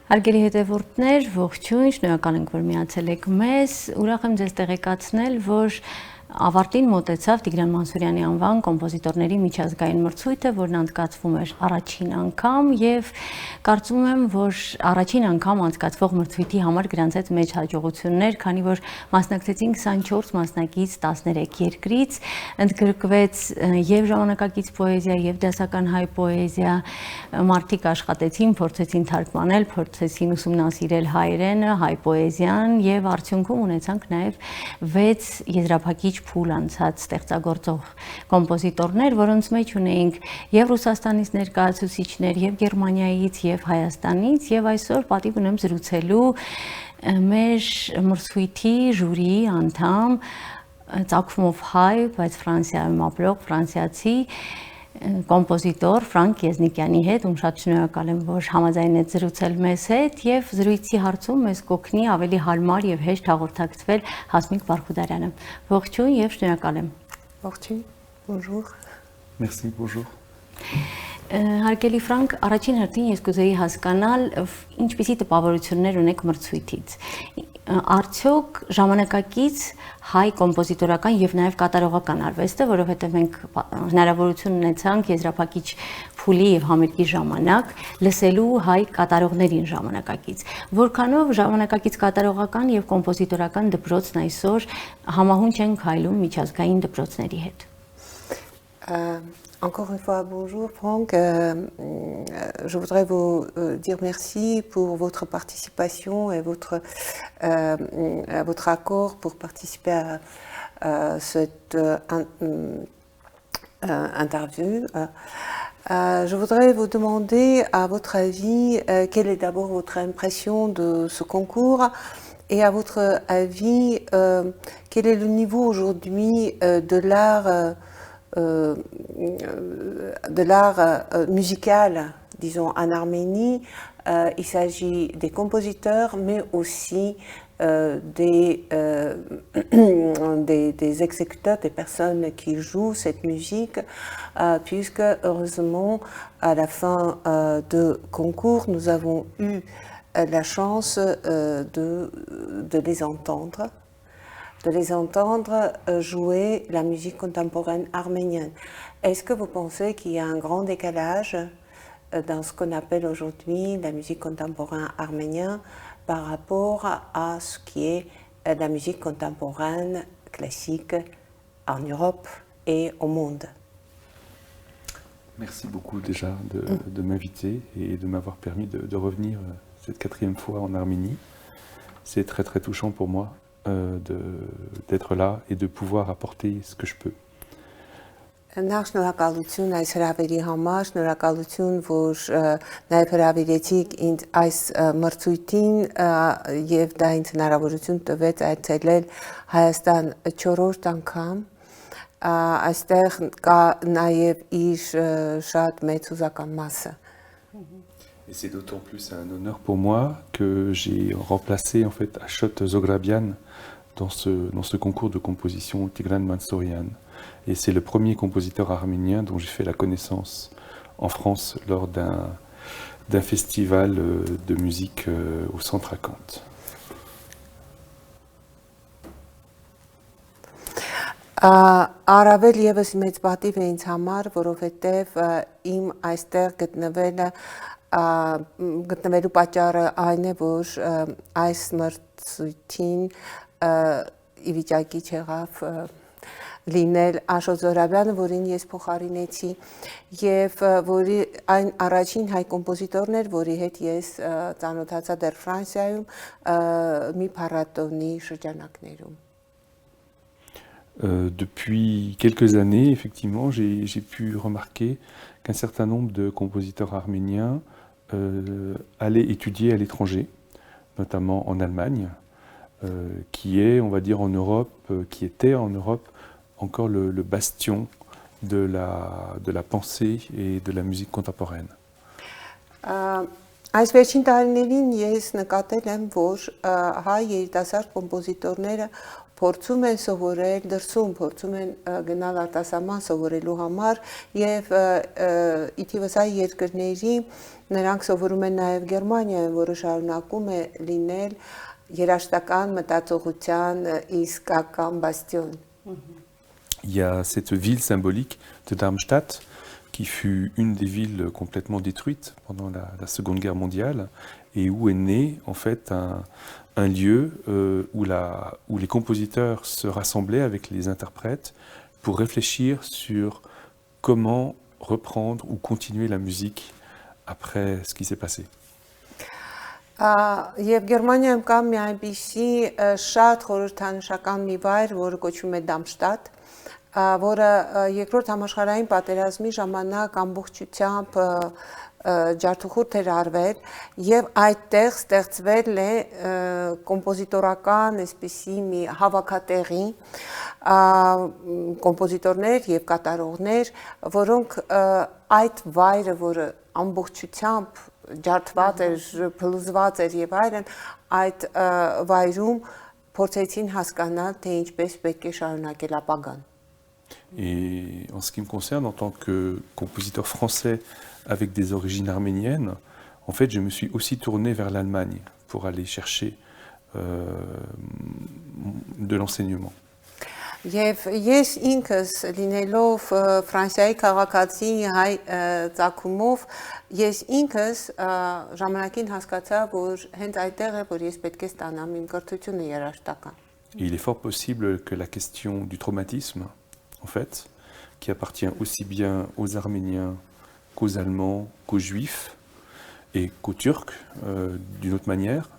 Հարգելի հետևորդներ, ողջույն, շնորհակալ ենք, որ միացել եք մեզ։ Ուրախ եմ ձեզ տեղեկացնել, որ ավարտին մոտեցավ Տիգրան Մանսուրյանի անվան կոմպոզիտորների միջազգային մրցույթը, որն անցկացվում էր առաջին անգամ եւ կարծում եմ, որ առաջին անգամ անցկացվող մրցույթի համար գրանցեց մեծ հաջողություններ, քանի որ մասնակցեցին 24 մասնակից 13 երկրից, ընդգրկվեց եւ ժամանակակից պոեզիա եւ դասական հայ պոեզիա, մարդիկ աշխատեցին, փորձեցին թարգմանել, փորձեցին ուսումնասիրել հայերենը, հայ պոեզիան եւ արդյունքում ունեցանք նաեւ 6 եզրափակիչ փուլ անցած ստեղծագործող կոմպոզիտորներ, որոնց մեջ ունեինք եւ Ռուսաստանից ներկայացուցիչներ, եւ Գերմանիայից, եւ Հայաստանից, եւ այսօր պատիվ ունեմ զրուցելու մեր մրցույթի ժյուրիի անդամ, ծագումով հայ, բայց Ֆրանսիայում ապրող ֆրանսիացի կոմպոզիտոր Ֆրանկ Եզնիկյանի հետ, ում շատ շնորհակալ եմ, որ համաձայնեց զրուցել մեզ հետ եւ զրույցի հարցում մեզ կօգնի ավելի հարմար եւ հեշտ հաղորդակցվել Հասմիկ Բարխուդարյանը։ Ողջույն եւ շնորհակալ եմ։ Ողջույն, bonjour. Merci, bonjour. Հարգելի Ֆրանկ, առաջին հերթին ես կուզեի հասկանալ, ինչպիսի տպավորություններ ունեք մրցույթից։ Արդյոք ժամանակակից հայ կոմպոզիտորական եւ նաեւ կատարողական արվեստը, որովհետեւ մենք հնարավորություն ունեցանք եզրափակիչ փուլի եւ համերգի ժամանակ լսելու հայ կատարողներին ժամանակակից, որքանով ժամանակակից կատարողական եւ կոմպոզիտորական դպրոցն այսօր համահունչ են քայլում միջազգային դպրոցների հետ։ Encore une fois, bonjour Franck. Je voudrais vous dire merci pour votre participation et votre accord pour participer à cette interview. Je voudrais vous demander, à votre avis, quelle est d'abord votre impression de ce concours et à votre avis, quel est le niveau aujourd'hui de l'art musical, disons, en Arménie. Il s'agit des compositeurs, mais aussi des exécuteurs, des personnes qui jouent cette musique, puisque heureusement, à la fin de concours, nous avons eu la chance de les entendre. Jouer la musique contemporaine arménienne. Est-ce que vous pensez qu'il y a un grand décalage dans ce qu'on appelle aujourd'hui la musique contemporaine arménienne par rapport à ce qui est la musique contemporaine classique en Europe et au monde? Merci beaucoup déjà de m'inviter et de m'avoir permis de revenir cette 4e fois en Arménie. C'est très très touchant pour moi d'être là et de pouvoir apporter ce que je peux. Շնորհակալություն այս հրավերի համար, շնորհակալություն, որ նաև հրավիրեցիք ինձ այս մրցույթին եւ դա ինձ հնարավորություն տվեց այցելել Հայաստան 4-րդ անգամ։ Այստեղ կա նաև իր շատ մեծ հուզական մասը։ Et c'est d'autant plus un honneur pour moi que j'ai remplacé en fait Ashot Zograbian dans ce concours de composition Tigran Mansourian. Et c'est le premier compositeur arménien dont j'ai fait la connaissance en France lors d'un festival de musique au Centre Acante. Առավել եւս մեծ պատիվ է ինձ համար, որովհետեւ իմ այստեղ գտնվելու պատճառը այն է, որ այս մրցույթին ի վիճակի չեղավ լինել Աշոտ Զոհրաբյանը, որին ես փոխարինեցի, եւ որի այն առաջին հայ կոմպոզիտորն էր, որի հետ ես ծանոթացա դեռ Ֆրանսիայում մի փառատոնի շրջանակներում։ Depuis quelques années, effectivement, j'ai pu remarquer qu'un certain nombre de compositeurs arméniens allaient étudier à l'étranger, notamment en Allemagne, qui est, on va dire, en Europe, qui était en Europe encore le bastion de la pensée et de la musique contemporaine. Այս վերջին տարիներին ես նկատել եմ, որ հայ երիտասարդ կոմպոզիտորները փորձում են սովորել դրսում, փորձում են գնալ արտասահման սովորելու համար եւ ի թիվս այ երկրների նրանք սովորում են նաեւ Գերմանիայում, որը շարունակում է լինել երաժշտական մտածողության իսկական բաստիոն։ Il y a cette ville symbolique de Darmstadt qui fut une des villes complètement détruites pendant la Seconde Guerre mondiale et où est né en fait un lieu où les compositeurs se rassemblaient avec les interprètes pour réfléchir sur comment reprendre ou continuer la musique après ce qui s'est passé. Եվ Գերմանիայում կա մի այնպիսի շատ խորհրդանշական մի վայր, որը կոչվում է Դամշտատ, որը երկրորդ համաշխարհային պատերազմի ժամանակ ամբողջությամբ ջարդուխորթ էր արվել եւ այդտեղ ստեղծվել է կոմպոզիտորական այսպիսի մի հավաքատեղի կոմպոզիտորներ եւ կատարողներ, որոնք այդ վայրը, որը ամբողջությամբ ջարդված էր, փլուզված էր եւ այլն, այդ վայրում փորձեցին հասկանալ, թե ինչպես պետք է շարունակել ապագան։ Et en ce qui me concerne, en tant que compositeur français avec des origines arméniennes, en fait, je me suis aussi tourné vers l'Allemagne pour aller chercher de l'enseignement. Եվ ես ինքս լինելով Ֆրանսիայի քաղաքացի հայ ծագումով ես ինքս ժամանակին հասկացա, որ հենց այդտեղ է, որ ես պետք է ստանամ իմ կրթությունը երաժշտական։ Il est fort possible que la question du traumatisme, en fait, qui appartient aussi bien aux Arméniens qu'aux Allemands, qu'aux Juifs et qu'aux Turcs, d'une autre manière,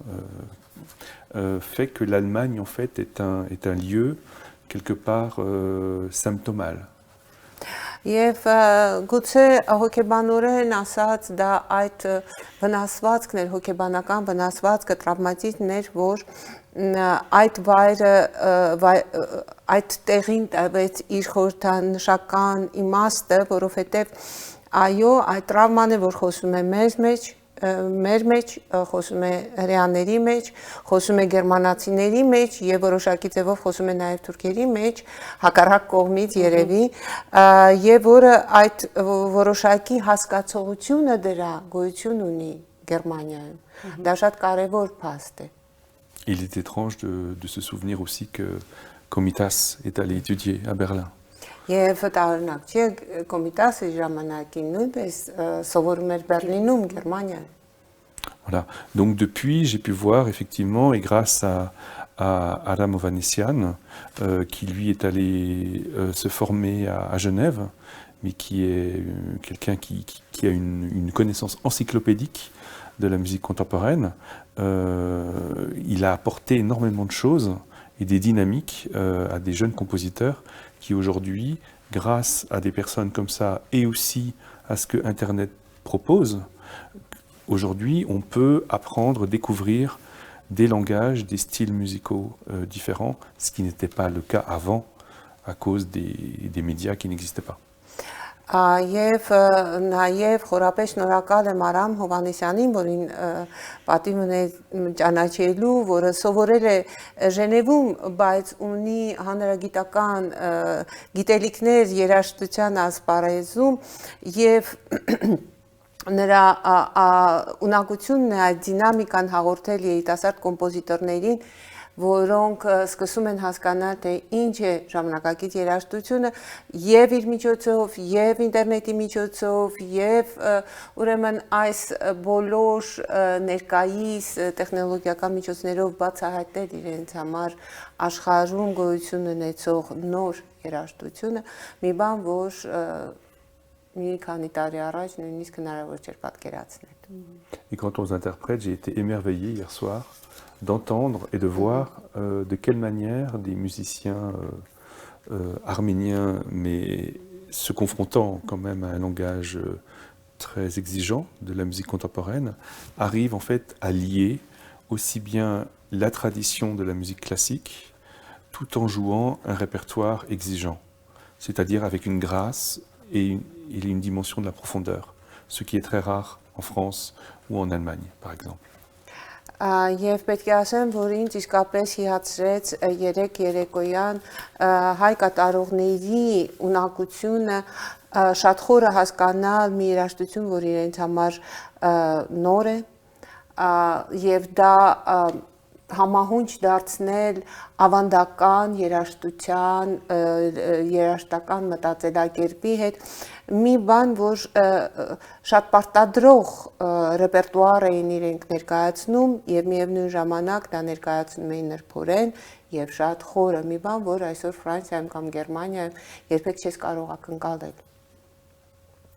fait que l'Allemagne, en fait, est un lieu quelque part symptomal. Եվ գուցե հոգեբանորեն ասած դա այդ վնասվածքն էր, հոգեբանական վնասվածքը, տրավմատիզմն էր, որ այդ վայրը այդ տեղին տվեց իր խորհրդանշական իմաստը, որովհետև այո, այդ տրավման է, որ խոսում է մեր մեջ, խոսում է հրեաների մեջ, խոսում է գերմանացիների մեջ եւ որոշակի ձևով խոսում է նաեւ թուրքերի մեջ, հակառակ կողմից երևի, եւ որը այդ որոշակի հասկացողությունը դրա գոյություն ունի Գերմանիայում։ Դա շատ կարեւոր փաստ է։ Il est étrange de se souvenir aussi que Komitas est allé étudier à Berlin. Եվ տարօրինակ չէ, Կոմիտասը ժամանակին նույնպես սովորում էր Բերլինում, Գերմանիայում։ Voilà. Donc depuis, j'ai pu voir effectivement, et grâce à Adam Ovanessian, qui lui est allé se former à Genève, mais qui est quelqu'un qui a une connaissance encyclopédique de la musique contemporaine, il a apporté énormément de choses et des dynamiques à des jeunes compositeurs qui aujourd'hui, grâce à des personnes comme ça et aussi à ce que Internet propose, aujourd'hui on peut apprendre, découvrir des langages, des styles musicaux différents, ce qui n'était pas le cas avant à cause des médias qui n'existaient pas. Եվ նաև խորապես շնորհակալ եմ Արամ Հովհաննիսյանին, որին պատիվ ունի ճանաչելու, որը սովորել է Ժնևում, բայց ունի հանրագիտական գիտելիքներ երաժշտության ասպարեզում եւ նրա ունակությունն է այդ դինամիկան հաղորդել երիտասարդ կոմպոզիտորներին, որոնք սկսում են հասկանալ, թե ինչ է ժամանակակից երաժշտությունը եւ իր միջոցով, եւ ինտերնետի միջոցով, եւ ուրեմն այս բոլոր ներկայիս տեխնոլոգիական միջոցներով բացահայտել իրենց համար աշխարհում գոյություն ունեցող նոր երաժշտությունը, մի բան, որ մի քանի տարի առաջ նույնիսկ հնարավոր չէր պատկերացնել։ Et quant aux interprètes, j'ai été émerveillé hier soir d'entendre et de voir de quelle manière des musiciens arméniens, mais se confrontant quand même à un langage très exigeant de la musique contemporaine, arrivent en fait à lier aussi bien la tradition de la musique classique tout en jouant un répertoire exigeant, c'est-à-dire avec une grâce et une dimension de la profondeur, ce qui est très rare en France ou en Allemagne, par exemple. Եվ պետք է ասեմ, որ ինձ իսկապես հիացրեց երեք երեկոյան հայ կատարողների ունակությունը շատ խորը հասկանալ մի երաժշտություն, որ իրենց համար նոր է, եւ դա համահունչ դարձնել ավանդական երաժշտության, երաժշտական մտածելակերպի հետ մի բան, որ շատ պարտադրող ռեպերտուար էին իրենք ներկայացնում եւ միևնույն ժամանակ դա ներկայացնում էին նրբորեն եւ շատ խորը մի բան, որ այսօր Ֆրանսիայում կամ Գերմանիայում երբեք չես կարող ակնկալել։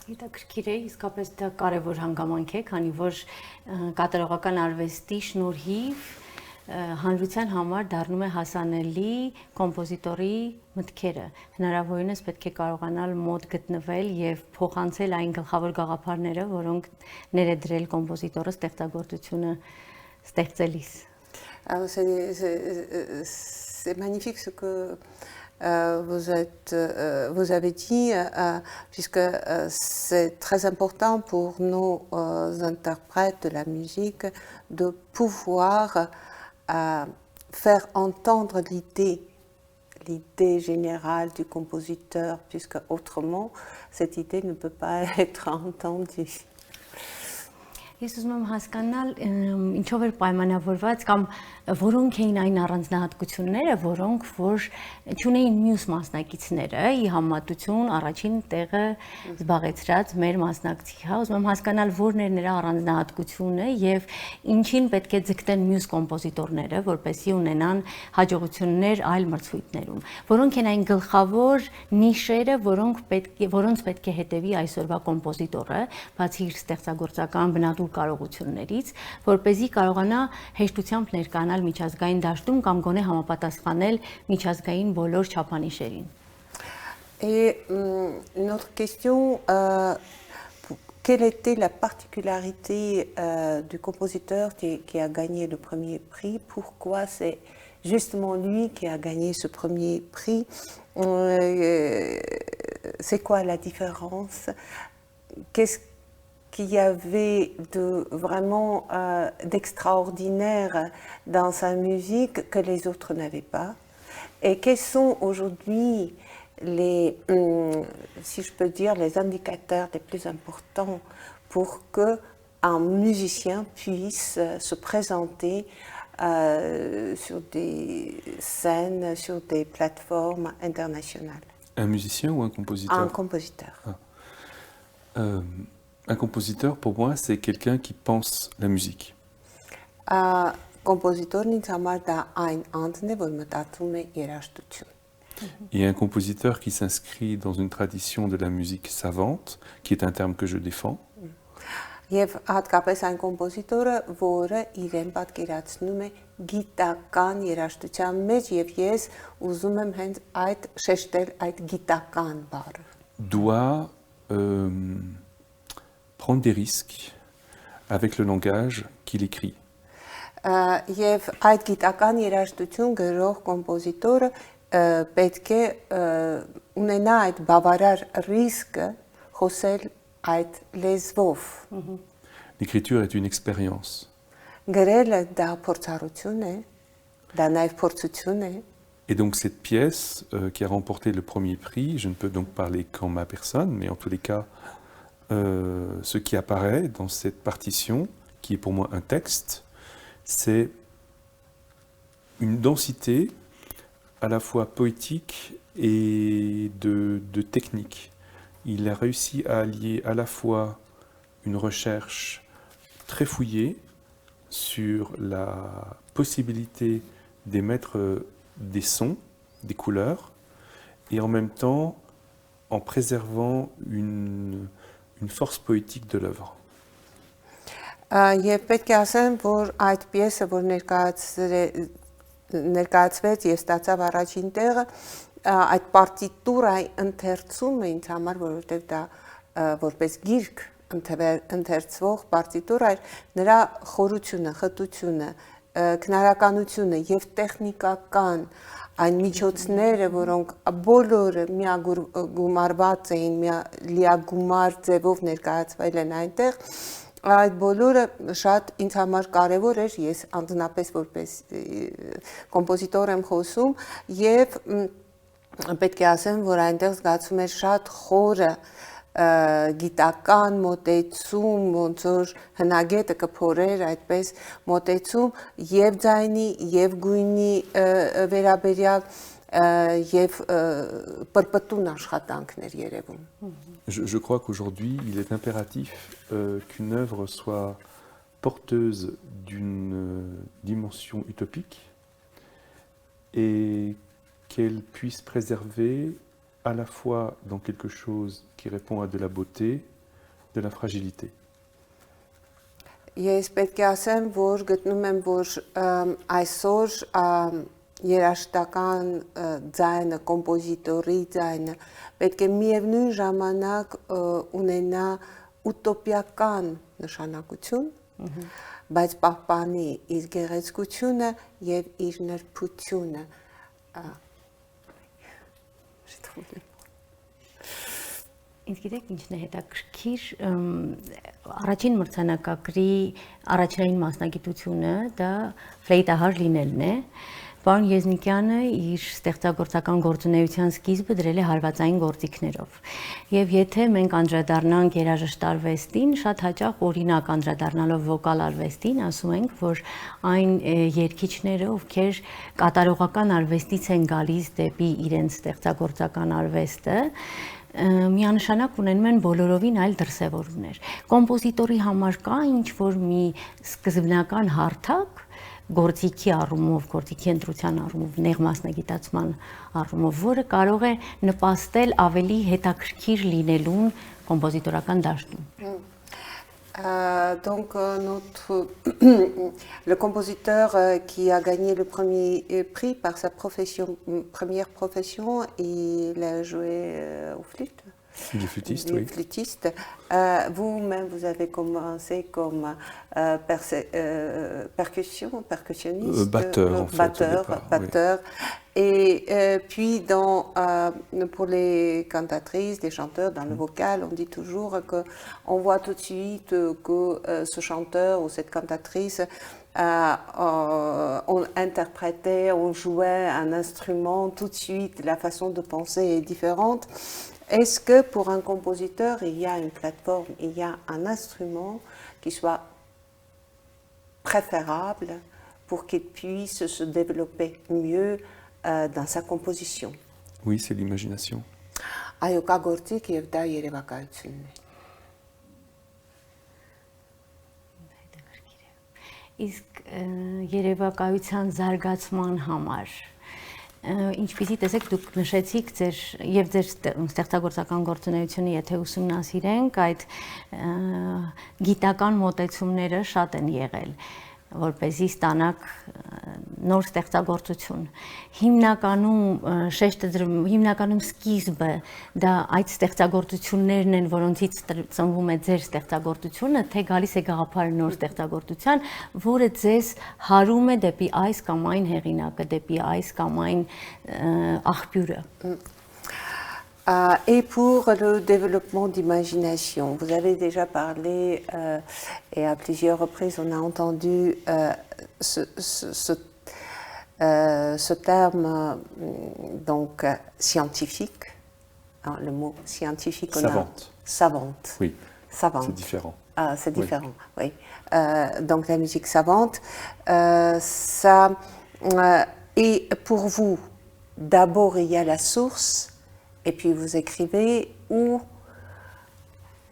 Հետաքրքիր է, իսկապես դա կարևոր հանգամանք է, քանի որ կատարողական արվեստի շնորհիվ հանրության համար դառնում է հասանելի կոմպոզիտորի մտքերը։ Հնարավորինս պետք է կարողանալ մոտ գտնվել եւ փոխանցել այն գլխավոր գաղափարները, որոնք ներդրել կոմպոզիտորը ստեղծագործությունը ստեղծելիս։ C'est magnifique ce que vous avez dit, puisque c'est très important pour nos interprètes de la musique de pouvoir faire entendre l'idée générale du compositeur, puisque autrement, cette idée ne peut pas être entendue. Ես ուզում եմ հասկանալ ինչով էր պայմանավորված կամ որոնք էին այն առանձնահատկությունները, որոնք որ չունեին մյուս մասնակիցները, ի համեմատություն առաջին տեղը զբաղեցրած մեր մասնակցի, հա, ուզում եմ հասկանալ որն էր նրա առանձնահատկությունը եւ ինչին պետք է ձգտեն մյուս կոմպոզիտորները, որպեսզի ունենան հաջողություններ այլ մրցույթներում, որոնք են այն գլխավոր նիշերը, որոնց պետք է հետևի այսօրվա կոմպոզիտորը, բացի իր ստեղծագործական բնատուր կարողություններից, որպեսզի կարողանա հեշտությամբ ներկայանալ միջազգային դաշտում կամ գոնե համապատասխանել միջազգային բոլոր չափանիշերին։ Et une autre question, quelle était la particularité du compositeur qui a gagné le premier prix? Pourquoi c'est justement lui qui a gagné ce premier prix? C'est quoi la différence? Qu'est-ce qu'il y avait de vraiment d'extraordinaire dans sa musique que les autres n'avaient pas? Et quels sont aujourd'hui les, si je peux dire, les indicateurs les plus importants pour qu'un musicien puisse se présenter sur des scènes, sur des plateformes internationales? Un musicien ou un compositeur? Un compositeur. Un compositeur, pour moi, c'est quelqu'un qui pense la musique. Et un compositeur qui s'inscrit dans une tradition de la musique savante, qui est un terme que je défends. Եվ հատկապես այն կոմպոզիտորը, որը իրեն պատկերացնում է գիտական երաժշտության մեջ, եւ ես ուզում եմ հենց այդ շեշտել այդ գիտական բառը։ Doit prendre des risques avec le langage qu'il écrit. Եվ այդ գիտական երաժշտություն grող կոմպոզիտորը պետք է ունենա այդ բավարար ռիսկը խոսել այդ լեզվով։ L'écriture est une expérience. Գրելը դա փորձառություն է, դա նաև փորձություն է։ Et donc cette pièce qui a remporté le premier prix, je ne peux donc parler qu'en ma personne, mais en tous les cas, ce qui apparaît dans cette partition, qui est pour moi un texte, c'est une densité à la fois poétique et de technique. Il a réussi à allier à la fois une recherche très fouillée sur la possibilité d'émettre des sons, des couleurs, et en même temps en préservant une force poétique de l'œuvre. Եվ պետք է ասեմ, որ այդ պիեսը, որ ներկայացվեց եւ ստացավ առաջին տեղը, այդ պարտիտուրայի ընթերցումը ինձ համար, որովհետեւ դա որպես գիրք ընթերցվող պարտիտուրա էր, նրա խորությունը, խտությունը, քնարականությունը եւ տեխնիկական այն միջոցները, որոնք բոլորը միագումարված էին, լիագումար ձևով ներկայացվել են այնտեղ, այդ բոլորը շատ ինձ համար կարևոր էր, ես անձնապես որպես կոմպոզիտոր եմ խոսում եւ պետք է ասեմ, որ այնտեղ զգացում էր շատ խորը գիտական մոտեցում, ոնց որ հնագետը կփորեր այդպես մոտեցում եւ ձայնի եւ գույնի վերաբերյալ եւ պրպտուն աշխատանքներ երևում։ Je crois qu'aujourd'hui, il est impératif qu'une œuvre soit porteuse d'une dimension utopique et qu'elle puisse préserver à la fois dans quelque chose qui répond à de la beauté, de la fragilité. Ես պետք է ասեմ, որ գտնում եմ, որ այսօր երաժշտական ձայնը, կոմպոզիտորի ձայնը պետք է միևնույն ժամանակ ունենա ուտոպիական նշանակություն, բայց պահպանի իր գեղեցկությունը եւ իր նրբությունը։ Ինձ գիտեք ինչն է հետաքրքիր, առաջին մրցանակակրի առաջնային մասնագիտությունը դա ֆլեյտահար լինելն է։ Պարոն Եզնիկյանը իր ստեղծագործական գործունեության սկիզբը դրել է հարվածային գործիքներով։ Եվ եթե մենք անդրադառնանք երաժշտ արվեստին, շատ հաճախ օրինակ անդրադառնալով վոկալ արվեստին, ասում ենք, որ այն երգիչները, ովքեր կատարողական արվեստից են գալիս դեպի իրենց ստեղծագործական արվեստը, միանշանակ ունենում են բոլորովին այլ դրսևորումներ։ Կոմպոզիտորի համար կա ինչ-որ մի սկզբնական հարթակ գործիքի առումով, գործիքի ընտրության առումով, նեղ մասնագիտացման առումով, որը կարող է նպաստել ավելի հետաքրքիր լինելուն կոմպոզիտորական դաշտում։ Donc le compositeur qui a gagné le premier prix par sa première profession, il a joué au flûte. Du flûtiste, oui. Flûtiste. Vous-même, vous avez commencé comme percussionniste, batteur, en fait, batteur. Oui. Et puis, pour les cantatrices, les chanteurs, dans le vocal, on dit toujours qu'on voit tout de suite que ce chanteur ou cette cantatrice on interprétait, on jouait un instrument, tout de suite, la façon de penser est différente. Est-ce que pour un compositeur, il y a une plateforme, il y a un instrument qui soit préférable pour qu'il puisse se développer mieux dans sa composition? Oui, c'est l'imagination. Իսկ երևակայության զարգացման համար ինչպիսի տեսեք դուք նշեցիք ձեր ստեղծագործական գործունեությունը, եթե ուսումնասիրենք, այդ գիտական մոտեցումները շատ են եղել, որպեսզի ստանաք նոր ստեղծագործություն։ Հիմնականում սկիզբը դա այդ ստեղծագործություններն են, որոնցից ծնվում է ձեր ստեղծագործությունը, թե գալիս է գաղափարը նոր ստեղծագործության, որը ձեզ հարում է դեպի այս կամ այն հեղինակը, դեպի այս կամ այն աղբյուրը։ Et pour le développement d'imagination, vous avez déjà parlé et à plusieurs reprises on a entendu ce terme donc scientifique, hein, le mot scientifique. Savante. Oui. Savante. C'est différent. C'est différent, oui. Donc la musique savante, et pour vous, d'abord il y a la source. Et puis vous écrivez ou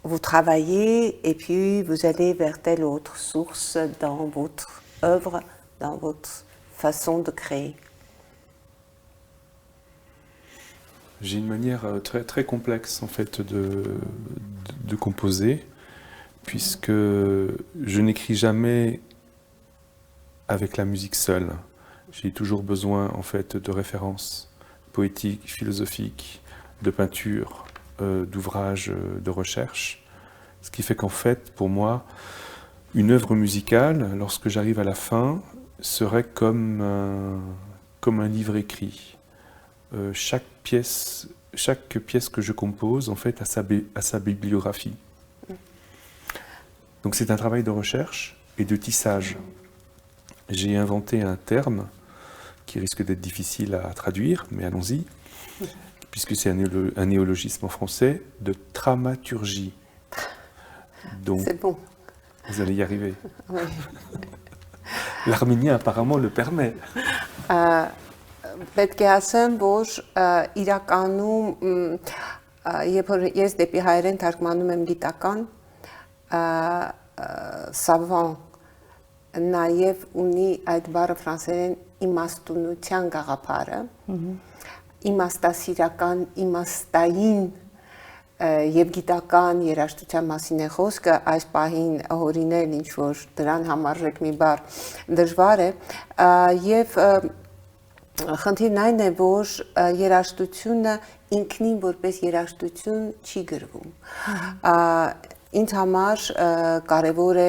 vous travaillez et puis vous allez vers telle autre source dans votre œuvre, dans votre façon de créer. J'ai une manière très, très complexe en fait de composer, puisque je n'écris jamais avec la musique seule. J'ai toujours besoin en fait de références poétiques, philosophiques, de peinture, d'ouvrages de recherche. Ce qui fait qu'en fait, pour moi, une œuvre musicale, lorsque j'arrive à la fin, serait comme un livre écrit. Chaque pièce que je compose, en fait, a sa bibliographie. Donc c'est un travail de recherche et de tissage. J'ai inventé un terme qui risque d'être difficile à traduire, mais allons-y, puisque c'est un néologisme en français, de dramaturgie. Donc, c'est bon. vous allez y arriver. Oui. L'arménien apparemment le permet. Պետք է ասեմ, որ իրականում երբ որ ես դեպի հայերեն թարգմանում եմ գիտական, savant նաև ունի այդ բառը ֆրանսերեն իմաստունության գաղափարը, իմաստասիրական, իմաստային եւ գիտական երաժշտության մասին է խոսքը, այս պահին հորինել ինչ որ դրան համարժեք մի բառ դժվար է եւ խնդիրն այն է, որ երաժշտությունը ինքնին որպես երաժշտություն չի գրվում։ Ինձ համար կարևոր է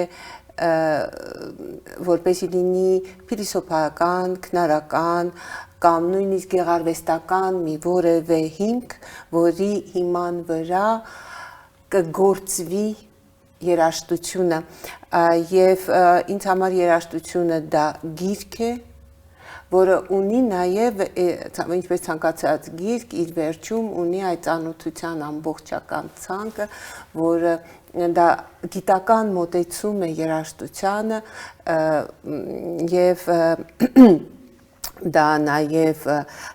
որպեսզի լինի փիլիսոփայական, քնարական կամ նույնիսկ գեղարվեստական մի որևէ հիմք, որի հիման վրա կգործվի երաժշտությունը եւ ինձ համար երաժշտությունը դա գիրք է, որը ունի նաև ինչպես ցանկացած գիրք իր վերջում ունի այդ ծանոթության ամբողջական ցանկը, որը դա գիտական մոտեցում է երաժշտությանը եւ դա նաև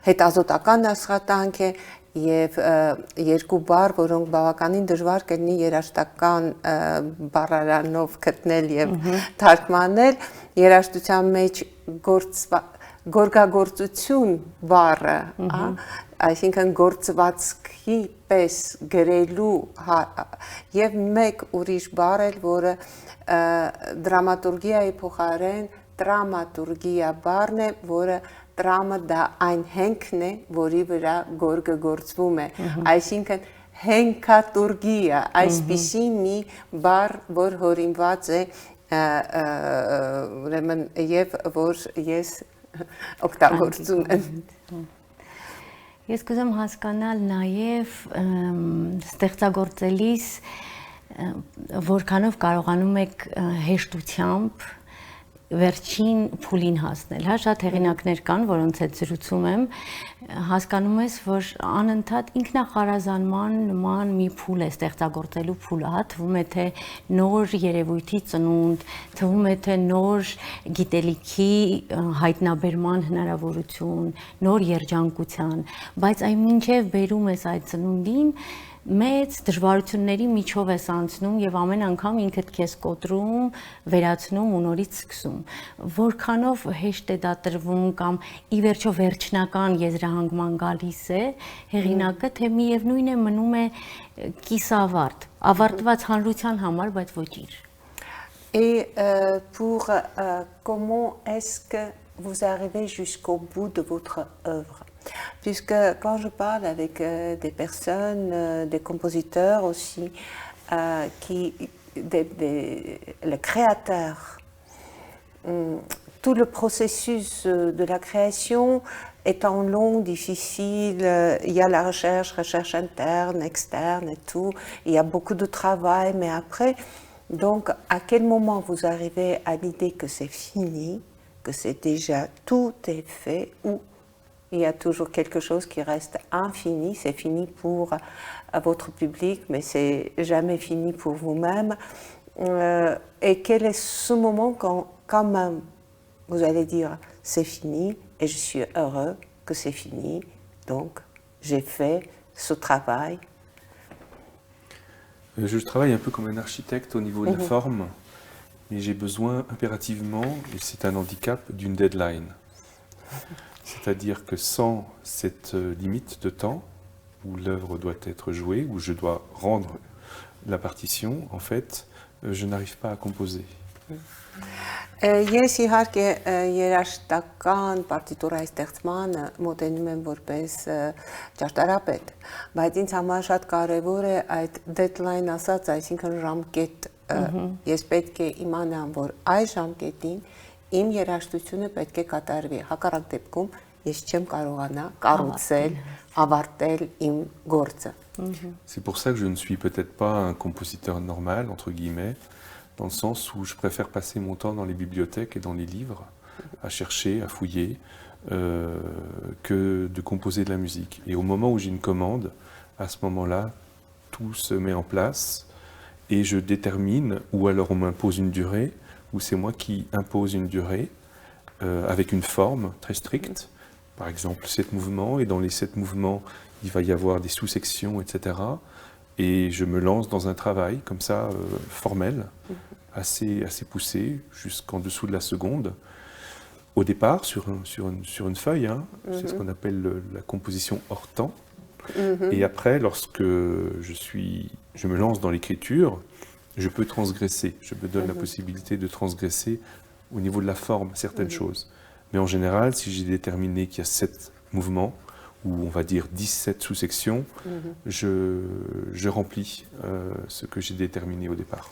հետազոտական աշխատանք է եւ երկու բառ, որոնք բավականին դժվար կլինի երաժշտական բառարանով գտնել եւ թարգմանել, երաժշտության մեջ գորգագործություն բառը, այսինքն գործվածքի պես գրելու եւ մեկ ուրիշ բառ էլ, որը դրամատուրգիայի փոխարեն տրամատուրգիա բառն է, որը տրամը դա այն հենքն է, որի վրա գորգը գործվում է, այսինքն հենքատուրգիա, այսպիսի մի բառ, որ հորինված է ուրեմն եւ որ ես օգտագործում եմ։ Ես կուզեմ հասկանալ նաև ստեղծագործելիս որքանով կարողանում եք հեշտությամբ վերջին փուլին հասնել, հա, շատ հեղինակներ կան, որոնց հետ զրուցում եմ, հասկանում ես, որ անընդհատ ինքնախարազանման նման մի փուլ է ստեղծագործելու փուլը, հա, թվում է թե նոր երևույթի ծնունդ, թվում է թե նոր գիտելիքի հայտնաբերման հնարավորություն, նոր երջանկության, բայց այն մինչև բերում ես այդ ծնունդին, մեծ դժվարությունների միջով ես անցնում եւ ամեն անգամ ինքդ քեզ կոտրում, վերացնում ու նորից սկսում։ Որքանով հեշտ է դա տրվում կամ ի վերջո վերջնական եզրահանգման գալիս է հեղինակը, թե միևնույն է մնում է կիսավարտ, ավարտված հանրության համար, բայց ոչ իր։ Et pour comment est-ce que vous arrivez jusqu'au bout de votre œuvre? Puisque quand je parle avec des personnes, des compositeurs aussi, les créateurs, tout le processus de la création étant long, difficile, il y a la recherche interne, externe et tout, il y a beaucoup de travail, mais après, donc à quel moment vous arrivez à l'idée que c'est fini, que c'est déjà tout est fait, ou il y a toujours quelque chose qui reste infini, c'est fini pour votre public, mais c'est jamais fini pour vous-même. Et quel est ce moment quand même vous allez dire c'est fini et je suis heureux que c'est fini, donc j'ai fait ce travail. Je travaille un peu comme un architecte au niveau de la forme, mais j'ai besoin impérativement, et c'est un handicap, d'une deadline. C'est-à-dire que sans cette limite de temps où l'œuvre doit être jouée, où je dois rendre la partition, en fait, je n'arrive pas à composer. Ես իհարկե երաժշտական պարտիտուրայի ստեղծմանը մոտենում եմ որպես ճարտարապետ, բայց ինձ համար շատ կարևոր է այդ deadline ասած, այսինքն ժամկետ, ես պետք է իմանամ, որ այս ժամկետին իմ երաժշտությունը պետք է կատարվի, հակառակ դեպքում ես չեմ կարողանա կառուցել, ավարտել իմ գործը։ C'est pour ça que je ne suis peut-être pas un compositeur normal, entre guillemets, dans le sens où je préfère passer mon temps dans les bibliothèques et dans les livres, à chercher, à fouiller, que de composer de la musique. Et au moment où j'ai une commande, à ce moment-là, tout se met en place et je détermine, ou alors on m'impose une durée, ou c'est moi qui impose une durée avec une forme très stricte, par exemple 7 mouvements, et dans les 7 mouvements, il va y avoir des sous-sections, etc. Et je me lance dans un travail comme ça, formel, assez poussé, jusqu'en dessous de la seconde. Au départ, sur une feuille, hein, c'est ce qu'on appelle la composition hors temps. Et après, lorsque je me lance dans l'écriture, je peux transgresser. Je me donne la possibilité de transgresser au niveau de la forme certaines choses. Mais en général, si j'ai déterminé qu'il y a 7 mouvements, ou on va dire 17 sous-sections, je remplis ce que j'ai déterminé au départ.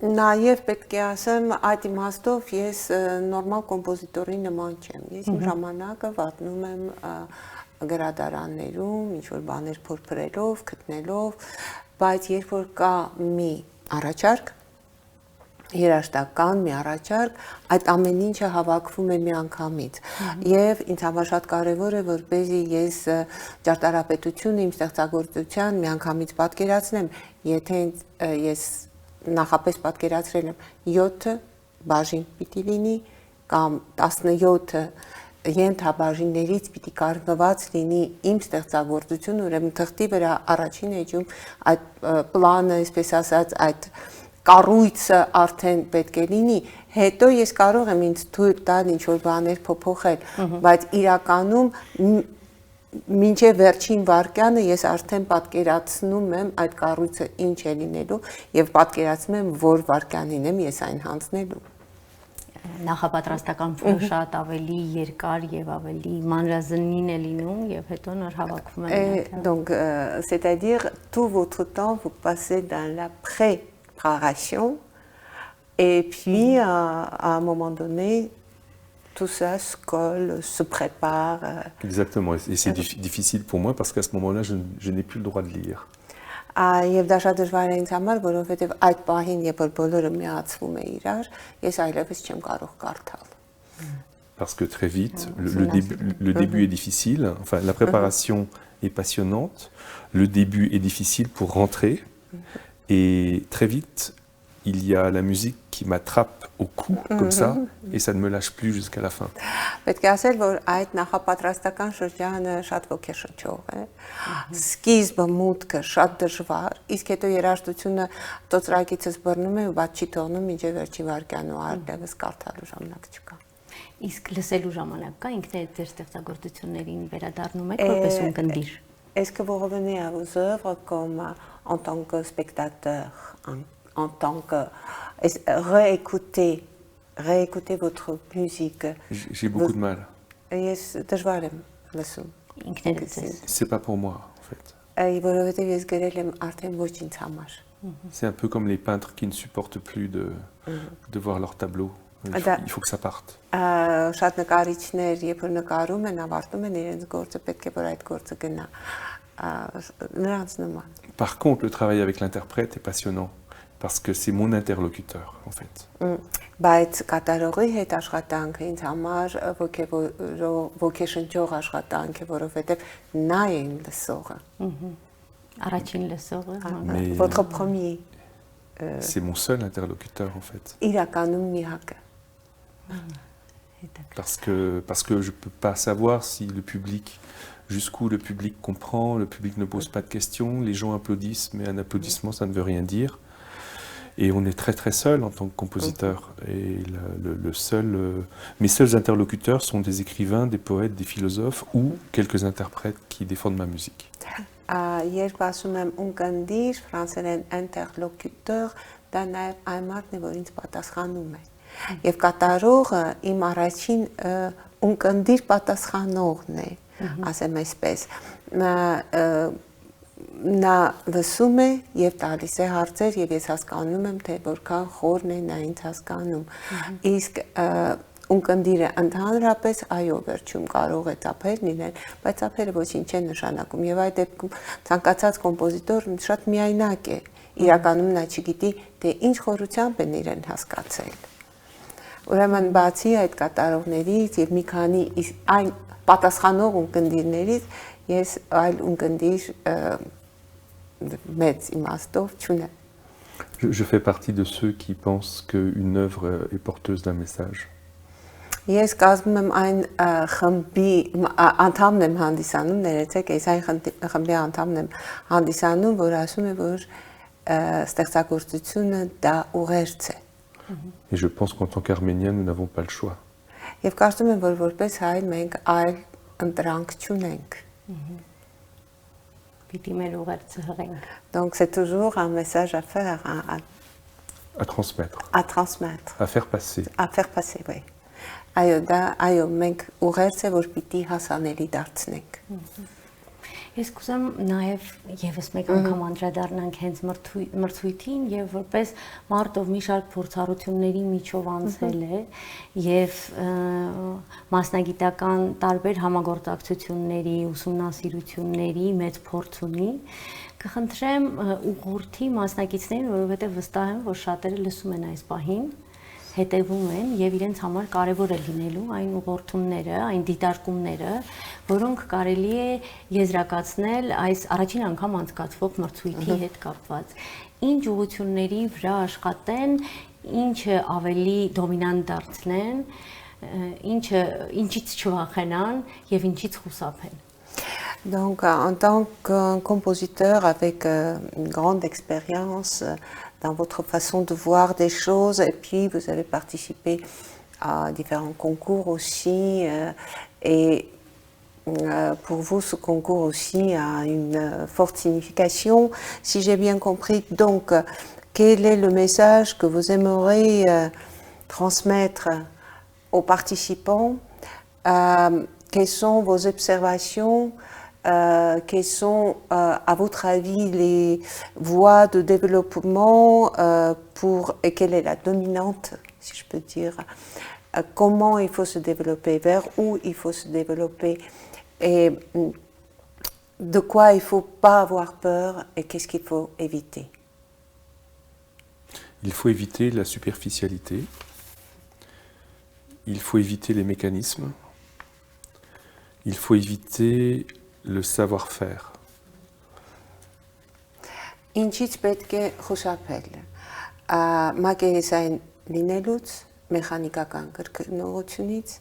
Նաև պետք է ասեմ, այդ իմաստով ես նորմալ կոմպոզիտորի նման չեմ։ Ես իմ ժամանակը վատնում եմ գրադարաններում, ինչ-որ բաներ փորփրելով, գտնելով, բայց երբ որ կա մի առաջարկ, երաժշտական մի առաջարկ, այդ ամեն ինչը հավաքվում է միանգամից։ Եվ ինձ համար շատ կարևոր է, որպեսզի ես ճարտարապետությունը իմ ստեղծագործության միանգամից պատկերացնեմ, եթե ես նախապես պատկերացրել եմ 7 բաժին պիտի լինի կամ 17 ենթաբաժիններից պիտի կազմված լինի իմ ստեղծագործությունը, ուրեմն թղթի վրա առաջին էջում այդ պլանը, այսպես ասած, այդ կառույցը արդեն պետք է լինի, հետո ես կարող եմ ինձ թույլ տալ ինչ-որ բաներ փոփոխել, բայց իրականում մինչև վերջին վարկյանը ես արդեն պատկերացնում եմ այդ կառույցը ինչ է լինելու եւ պատկերացնում եմ որ վարկյանին եմ ես այն հանձնելու։ Նախապատրաստական փուլը շատ ավելի երկար եւ ավելի մանրազնին է լինում եւ հետո նոր հավաքվում են։ Donc c'est-à-dire tout votre temps vous passez dans la préparation et puis à un moment donné tout ça se colle, se prépare. Exactement, et c'est difficile pour moi parce qu'à ce moment-là, je n'ai plus le droit de lire. Եվ դա շատ դժվար է ինձ համար, որովհետև այդ պահին, երբ որ բոլորը միացվում է իրար, ես այլևս չեմ կարող կարդալ. Parce que très vite, le début est difficile, enfin la préparation est passionnante, le début est difficile pour rentrer, et très vite, il y a la musique qui m'attrape au cou, comme ça, et ça ne me lâche plus jusqu'à la fin. Պետք է ասել, որ այդ նախապատրաստական շրջանը շատ ոգեշնչող է։ Սկիզբը մուտքը շատ դժվար, իսկ հետո երաժշտությունը ծոծրակիցս բռնում է ու բաց չի թողնում մինչև վերջի վարկյան ու այլևս կարդալու ժամանակ չկա։ Իսկ լսելու ժամանակ կա ինքներդ ձեր ստեղծագործություններին վերադառնում եք որպես ունկնդիր։ Est-ce que vous revenez à vos œuvres comme en tant que spectateur, en tant que réécouter votre musique? J'ai beaucoup de mal. Ես դժվար եմ լսում։ Ինքներդ ձեզ։ C'est pas pour moi, en fait. Որովհետև ես գրել եմ արդեն ոչ ինձ համար։ C'est un peu comme les peintres qui ne supportent plus de voir leur tableau. Il faut que ça parte. Շատ նկարիչներ, երբ որ նկարում են, ավարտում են իրենց գործը, պետք է որ այդ գործը գնա։ Նրանց նման։ Par contre, le travail avec l'interprète est passionnant. Parce que c'est mon interlocuteur, en fait. Բայց կատարողի հետ աշխատանքը ինձ համար ոգեշնչող աշխատանք է, որովհետև նա է իմ լսողը։ Առաջին լսողը։ Votre premier. C'est mon seul interlocuteur, en fait. Իրականում միակը։ Parce que je ne peux pas savoir si le public, jusqu'où le public comprend, le public ne pose pas de questions, les gens applaudissent, mais un applaudissement, ça ne veut rien dire. Et on est très très seul en tant que compositeur. Et mes seuls interlocuteurs sont des écrivains, des poètes, des philosophes ou quelques interprètes qui défendent ma musique. Երբ ասում եմ ունկնդիր, ֆրանսերեն interlocuteur, դա նաև այն մարդն է, որ ինձ պատասխանում է։ Եվ կատարողը իմ առաջին ունկնդիր պատասխանողն է, ասեմ այսպես։ Նա լսում է եւ տալիս է հարցեր եւ ես հասկանում եմ թե որքան խորն է նա ինձ հասկանում իսկ ունկնդիրը ընդհանրապես այո վերջում կարող է ծափեր լինել բայց ծափերը ոչինչ չեն նշանակում եւ այդ դեպքում ցանկացած կոմպոզիտոր շատ միայնակ է իրականում նա չգիտի, թե ինչ խորությամբ են իրեն հասկացել։ Ուրեմն բացի այդ կատարողներից եւ մի քանի այն պատասխանող ունկնդիրներից ես այլ ունկնդիր մեծ իմաստով չունեմ։ Je fais partie de ceux qui pensent qu'une œuvre est porteuse d'un message. Ես կազմում եմ այն խմբի անդամն եմ հանդիսանում, ներեցեք, ես այն խմբի անդամն եմ հանդիսանում, որ ասում է, որ ստեղծագործությունը դա ուղերձ է։ Et je pense qu'en tant qu'Arméniens, nous n'avons pas le choix. Եվ կարծում եմ, որ որպես հայ մենք այլ ընտրանք չունենք։ Պիտի մեր ուղերձը հղենք։ Donc c'est toujours un message à faire, À transmettre, à transmettre, à faire passer. à faire passer, oui. Այո, մենք ուղերձ է, որ պիտի հասանելի դարձնենք։ Ես կուզեմ նաև եւս մեկ անգամ անդրադառնանք հենց մրցույթին եւ որպես մարդ ով մի շարք փորձառությունների միջով անցել է եւ մասնագիտական տարբեր համագործակցությունների, ուսումնասիրությունների մեծ փորձ ունի, կխնդրեմ ուղղորդի մասնակիցներին, որովհետեւ վստահ եմ, որ շատերը լսում են այս պահին, հետևում են եւ իրենց համար կարեւոր է լինելու այն ուղղորդումները, այն դիտարկումները, որոնք կարելի է եզրակացնել այս առաջին անգամ անցկացվող մրցույթի հետ կապված։ Ինչ ուղղությունների վրա աշխատեն, ինչը ավելի դոմինանտ դարձնեն, ինչից չվախենան եւ ինչից խուսափեն։ Donc en tant que compositeur avec une grande expérience dans votre façon de voir des choses, et puis vous avez participé à différents concours aussi, et pour vous ce concours aussi a une forte signification. Si j'ai bien compris, donc quel est le message que vous aimeriez transmettre aux participants? Quelles sont vos observations? Quelles sont, à votre avis, les voies de développement et quelle est la dominante, si je peux dire, comment il faut se développer, vers où il faut se développer et de quoi il ne faut pas avoir peur et qu'est-ce qu'il faut éviter? Il faut éviter la superficialité, il faut éviter les mécanismes, il faut éviter le savoir-faire. Ինչից պետք է խուսափել։ Մակերեսային լինելուց, մեխանիկական կրկնողությունից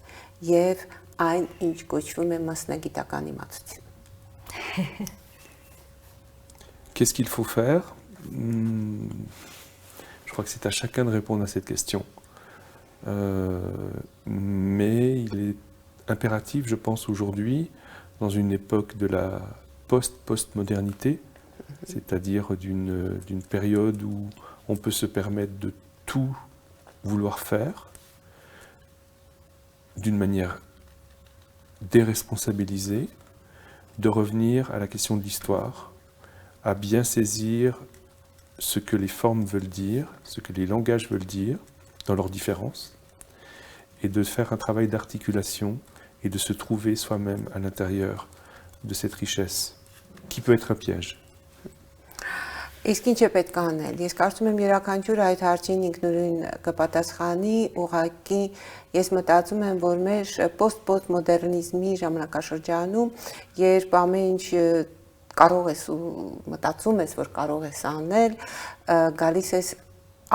եւ այն, ինչ կոչվում է մասնագիտական իմացություն։ Qu'est-ce qu'il faut faire? Je crois que c'est à chacun de répondre à cette question. Mais il est impératif, je pense, aujourd'hui, dans une époque de la post-postmodernité, c'est-à-dire d'une période où on peut se permettre de tout vouloir faire, d'une manière déresponsabilisée, de revenir à la question de l'histoire, à bien saisir ce que les formes veulent dire, ce que les langages veulent dire, dans leurs différences, et de faire un travail d'articulation et de se trouver soi-même à l'intérieur de cette richesse, qui peut être un piège. Իսկ ինչ է պետք անել։ Ես կարծում եմ յուրաքանչյուր այդ հարցին ինքնուրույն կպատասխանի, ուղղակի ես մտածում եմ, որ մեր post-postmodernizmi ժամանակաշրջանում, երբ ամեն ինչ կարող ես ու մտածում ես, որ կարող ես անել, գալիս ես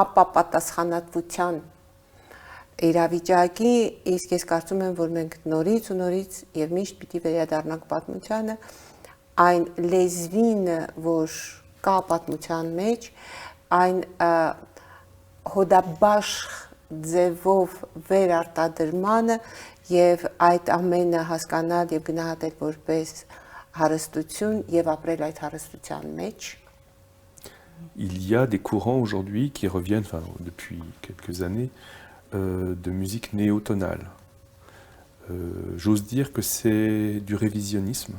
ապապատասխանատվության իրավիճակի, իսկ ես կարծում եմ, որ մենք նորից ու նորից եւ միշտ պիտի վերադառնանք պատմությանը, այն լեզվին, որ կա պատմության մեջ, այն հոդաբաշխ ձևով վերարտադրմանը եւ այդ ամենը հասկանալ եւ գնահատել որպես հարստություն եւ ապրել այդ հարստության մեջ։ Il y a des courants aujourd'hui qui reviennent, enfin, depuis quelques années, de musique néotonale. J'ose dire que c'est du révisionnisme,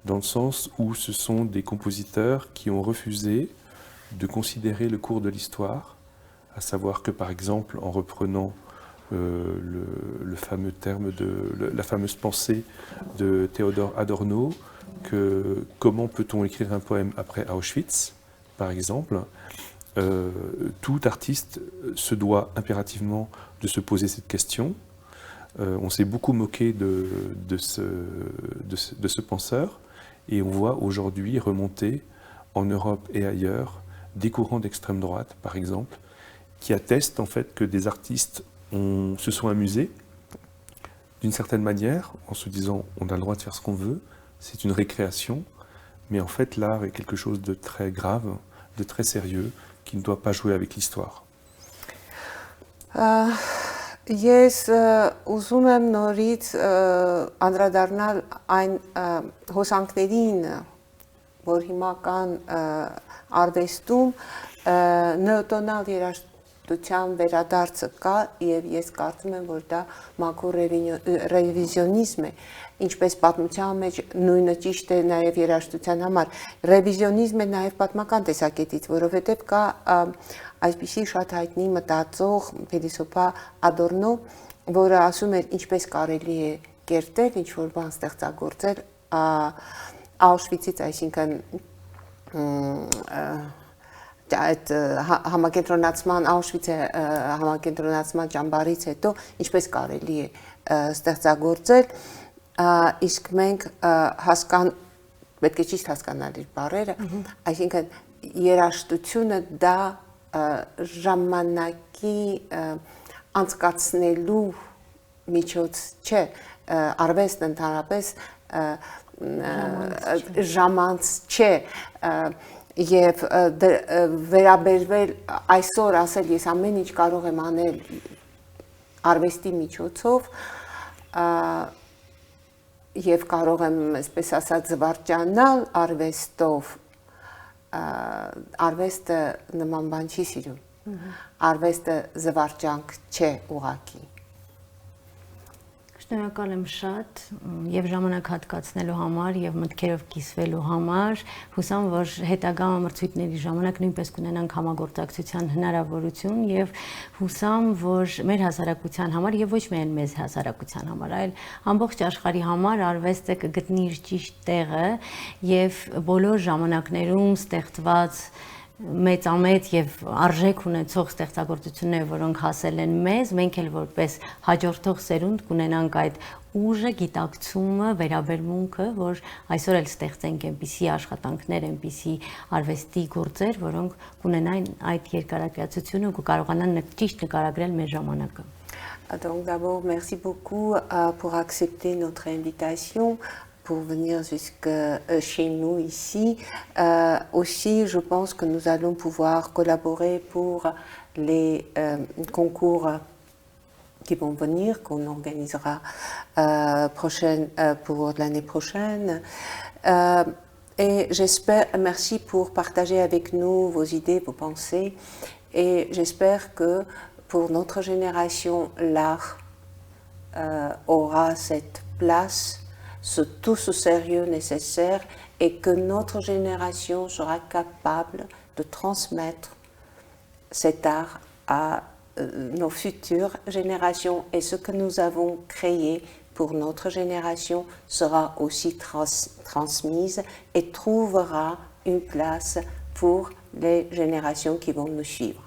dans le sens où ce sont des compositeurs qui ont refusé de considérer le cours de l'histoire, à savoir que par exemple en reprenant le fameux terme la fameuse pensée de Théodore Adorno, que comment peut-on écrire un poème après Auschwitz, par exemple, tout artiste se doit impérativement de se poser cette question. On s'est beaucoup moqué de ce penseur, et on voit aujourd'hui remonter en Europe et ailleurs des courants d'extrême droite, par exemple, qui attestent en fait que des artistes se sont amusés d'une certaine manière, en se disant on a le droit de faire ce qu'on veut, c'est une récréation, mais en fait l'art est quelque chose de très grave, de très sérieux, qui ne doit pas jouer avec l'histoire. Ես ուզում եմ նորից անդրադառնալ այն հոսանքներին, որ հիմա կան արվեստում, նեոտոնալ երաժշտության վերադարձը կա, եւ ես կարծում եմ, որ դա մաքուր ռևիզիոնիզմ է, ինչպես պատմության մեջ նույնը ճիշտ է նաեւ երաժշտության համար։ Ռևիզիոնիզմ է նաեւ պատմական տեսակետից, որովհետեւ կա այսպիսի շատ հայտնի մտածող փիլիսոփա Ադորնո, որը ասում էր ինչպես կարելի է կերտել ինչ-որ բան ստեղծագործել Աուշվիցից, այսինքն այդ համակենտրոնացման Աուշվիցի համակենտրոնացման ճամբարից հետո ինչպես կարելի է ստեղծագործել, իսկ մենք պետք է ճիշտ հասկանալ իր բառերը, այսինքն երաժշտությունը դա ժամանակի անցկացնելու միջոց չէ, արվեստը ընդհանրապես ժամանց չէ, եւ վերաբերվել այսօր ասել ես ամեն ինչ կարող եմ անել արվեստի միջոցով եւ կարող եմ այսպես ասած զվարճանալ արվեստով, արվեստը նման բան չի սիրում, արվեստը զվարճանք չէ ուղղակի։ Շնորհակալ եմ շատ եւ ժամանակ հատկացնելու համար եւ մտքերով կիսվելու համար, հուսամ, որ հետագա մրցույթների ժամանակ նույնպես կունենանք համագործակցության հնարավորություն եւ հուսամ, որ մեր հասարակության համար եւ ոչ միայն մեզ հասարակության համար, այլ ամբողջ աշխարհի համար արվեստը կգտնի իր ճիշտ տեղը եւ բոլոր ժամանակներում ստեղծված մեծամեծ եւ արժեք ունեցող ստեղծագործությունները, որոնք հասել են մեզ, մենք էլ որպես հաջորդող սերունդ կունենանք այդ ուժը, գիտակցումը, վերաբերմունքը, որ այսօր էլ ստեղծենք այնպիսի աշխատանքներ, այնպիսի արվեստի գործեր, որոնք կունենան այդ երկարակացությունը ու կկարողանան ճիշտ նկարագրել մեր ժամանակը։ Donc d'abord, merci beaucoup pour accepter notre invitation, pour venir jusque chez nous ici. Aussi, je pense que nous allons pouvoir collaborer pour les concours qui vont venir, qu'on organisera pour l'année prochaine. Et j'espère, merci pour partager avec nous vos idées, vos pensées. Et j'espère que pour notre génération, l'art aura cette place, tout ce sérieux nécessaire, et que notre génération sera capable de transmettre cet art à nos futures générations, et ce que nous avons créé pour notre génération sera aussi transmise et trouvera une place pour les générations qui vont nous suivre.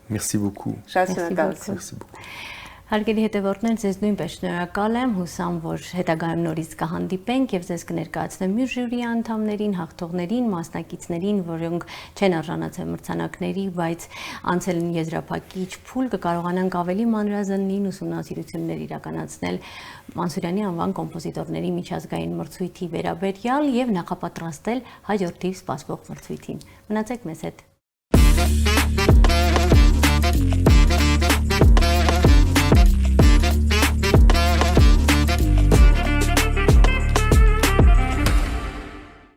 Merci beaucoup. Merci beaucoup. Հարգելի հետևորդներ, ձեզ նույնպես շնորհակալ եմ, հուսամ, որ հետագայում նորից կհանդիպենք եւ ձեզ կներկայացնեմ մյուս ժյուրիի անդամներին, հաղթողներին, մասնակիցներին, որոնք չեն արժանացել մրցանակների, բայց անցել են եզրափակիչ փուլ, կկարողանանք ավելի մանրազնին ուսումնասիրություններ իրականացնել Մանսուրյանի անվան կոմպոզիտորների միջազգային մրցույթի վերաբերյալ եւ նախապատրաստել հաջորդիվ սպասվող մրցույթին։ Մնացեք մեզ հետ։